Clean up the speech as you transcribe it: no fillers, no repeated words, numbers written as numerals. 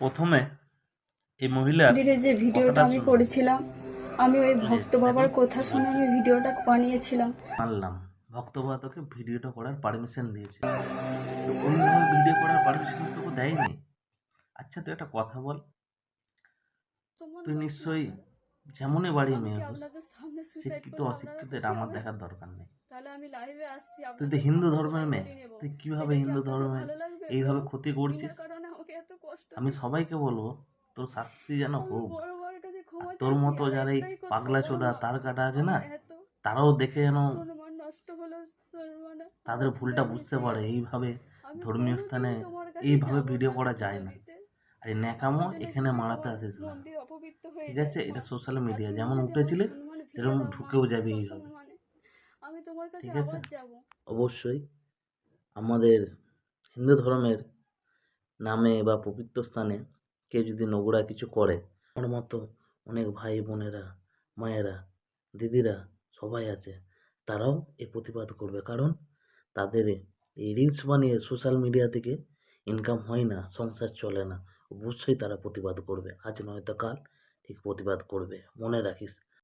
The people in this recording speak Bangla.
প্রথমে এই মহিলার মন্দিরে যে ভিডিওটা কথাটা আমি শুনুন। করেছিলাম, আমি ওই বুঝলি, ভক্ত দেখুন বাবার কথা কি শুনে বলছে। আমি ভিডিওটা বানিয়েছিলাম। মানলাম ভক্তবা তোকে ভিডিওটা করার পারমিশন দিয়েছে, তো ওইভাবে ভিডিও করার পারমিশন তোকে দেয়নি। আচ্ছা তুই একটা কথা বল, সমান তুই হোক না নিশ্চয়ই হোক, যেমনই বাড়ি আমি কি মেয়ে হোস, আপনাদের সামনে সুসাইড শিক্ষিত করলে আপনারা অশিক্ষিত এটা খুশি আমার হবেন? দেখার দরকার নেই। তাহলে আমি লাইভে আসছি, তুই তো আপনাদের হিন্দু সামনে ধর্মের লাইভ মেয়ে, করে নেব। তুই কিভাবে এটা কি হিন্দু আপনাদের ধর্মের ভালো লাগবে গো? এইভাবে ক্ষতি বিনা করছিস। কারণে আমাকে এত কষ্ট আমি দিচ্ছ। সবাইকে বলবো তোর শাস্তি যেন আমি হোক। বড় বড় কাছে আর ক্ষমা তোর চাইছি, মতো আর যারা এই একটাই কথা, পাগলা ওর চোদা মা তার কাটা আছে না, আমার এত তারাও দেখে যেন সম্মান নষ্ট হলো, সম্মানে তাদের আমার ভুলটা ভুলের বুঝতে পারে। ইতিহাস। এইভাবে আমি ধর্মীয় কোনোদিন স্থানে তোমার কাছে এইভাবে যাব ভিডিও না গো করা যায় পুজো না। দিতে। আর এই ন্যাকামো আমার জন্য এখানে যদি মারাতে তোমার আসিস না। মন্দির অপবিত্র হয়ে ঠিক যায়, আছে, এটা সোশ্যাল আর মিডিয়া, তুমি যেমন যদি আমার উঠেছিলিস সম্মানে ফিরে সেরকম দাও মা, ঢুকেও যাবে এইভাবে। সসম্মানে আমি তোমার কাছে ঠিক আছে, আবার যাব। অবশ্যই আমাদের হিন্দু ধর্মের নামে বা পবিত্র স্থানে কেউ যদি নোংরা কিছু করে, আমার মতো অনেক ভাই বোনেরা, মায়েরা, দিদিরা সবাই আছে, তারাও এই প্রতিবাদ করবে। কারণ তাদের এই রিলস বানিয়ে সোশ্যাল মিডিয়া থেকে ইনকাম হয় না, সংসার চলে না। অবশ্যই তারা প্রতিবাদ করবে, আজ নয়তো কাল ঠিক প্রতিবাদ করবে, মনে রাখিস।